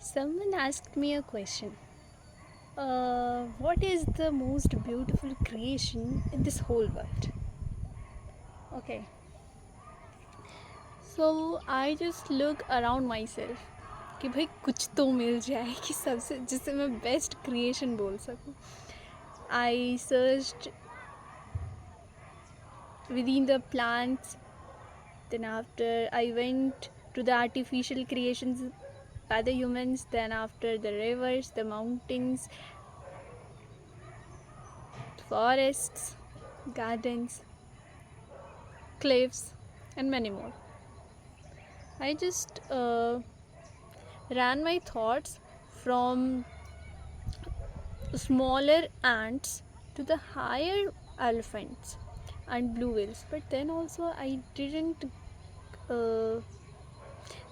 Someone asked me a question. What is the most beautiful creation in this whole world? Okay, so I just look around myself कि भाई कुछ तो मिल जाए कि सबसे जिससे मैं बेस्ट क्रिएशन बोल सकूं. I searched within the plants, then after I went to the artificial creations by the humans, then after the rivers, the mountains, forests, gardens, cliffs, and many more. I just ran my thoughts from smaller ants to the higher elephants and blue whales, but then also I didn't uh,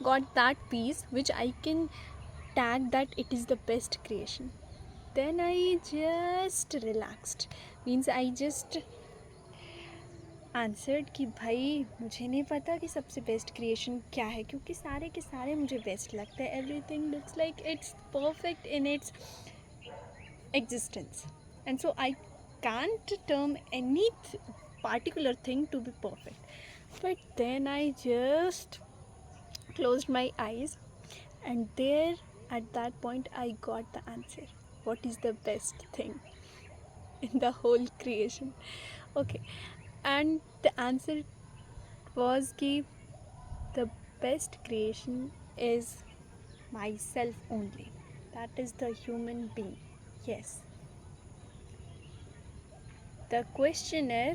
got that piece which I can tag that it is the best creation. Then I just relaxed, means I just answered कि भाई मुझे नहीं पता कि सबसे best creation क्या है, क्योंकि सारे के सारे मुझे बेस्ट लगते हैं. Everything looks like it's perfect in its existence, and so I can't term any particular thing to be perfect. But then I just closed my eyes, and there at that point I got the answer. What is the best thing in the whole creation? Okay, and the answer was कि the best creation is myself only. That is the human being. Yes. The questioner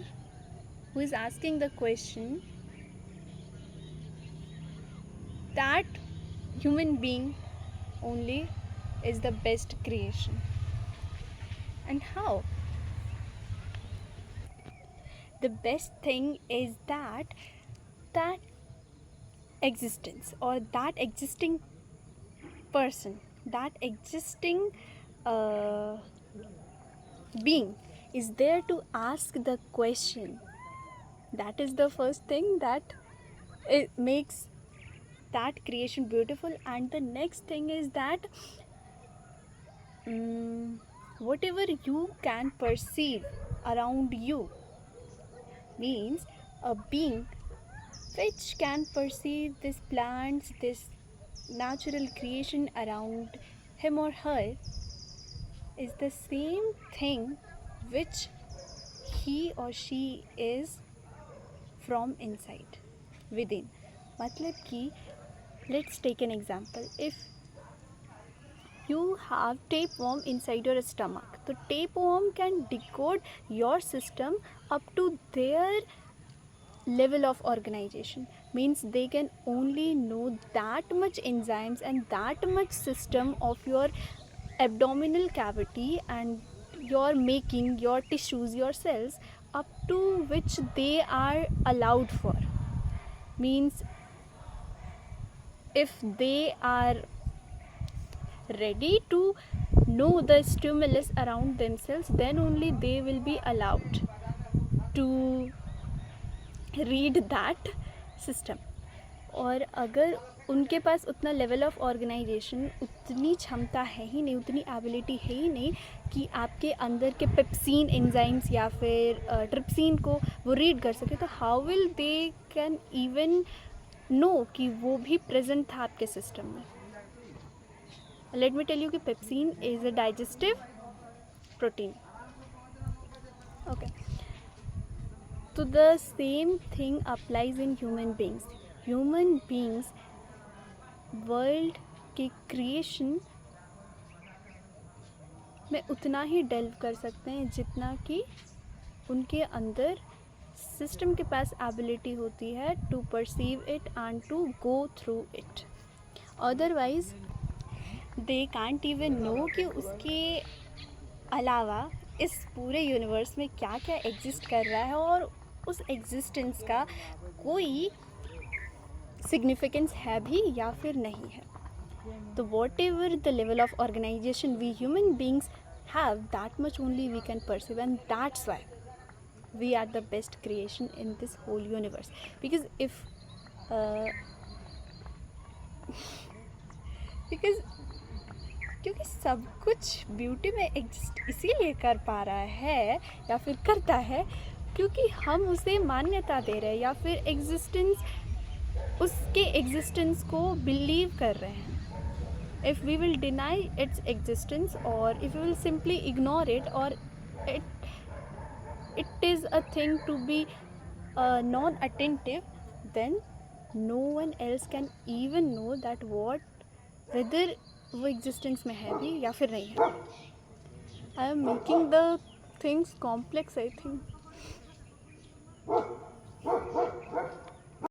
who is asking the question, that human being only is the best creation. And how? The best thing is that existence, or that existing person, that existing uh, being is there to ask the question. That is the first thing that it makes that creation beautiful. And the next thing is that whatever you can perceive around you, means a being which can perceive these plants, this natural creation around him or her, is the same thing which he or she is from inside, within. मतलब कि let's take an example. If you have tapeworm inside your stomach, so tapeworm can decode your system up to their level of organization, means they can only know that much enzymes and that much system of your abdominal cavity and your making, your tissues, your cells, up to which they are allowed for. Means if they are ready to know the stimulus around themselves, then only they will be allowed to read that system. और अगर उनके पास उतना level of organisation, उतनी क्षमता है ही नहीं, उतनी ability है ही नहीं कि आपके अंदर के पेप्सिन एंजाइम्स या फिर ट्रिप्सिन को वो रीड कर सके, तो how will they can even know कि वो भी प्रेजेंट था आपके सिस्टम में. लेट मी टेल यू कि pepsin is a digestive protein. Okay, तो the same thing applies in human beings. Human beings world के क्रिएशन में उतना ही डेल्व कर सकते हैं जितना कि उनके अंदर सिस्टम के पास एबिलिटी होती है to perceive it and to go through it. Otherwise they can't even know कि उसके अलावा इस पूरे यूनिवर्स में क्या क्या एग्जिस्ट कर रहा है और उस एग्जिस्टेंस का कोई सिग्निफिकेंस है भी या फिर नहीं है. तो whatever the level of organisation we human beings have, that much only we can perceive, and that's why we are the best creation in this whole universe. Because because ये सब कुछ ब्यूटी में exist इसीलिए कर पा रहा है या फिर करता है क्योंकि हम उसे मान्यता दे रहे हैं या फिर उसके एग्जिस्टेंस को बिलीव कर रहे हैं. If we will deny its existence or if we will simply ignore it or it is a thing to be non-attentive, then no one else can even know that whether वो existence में है भी या फिर नहीं है. I am making the things complex, I think.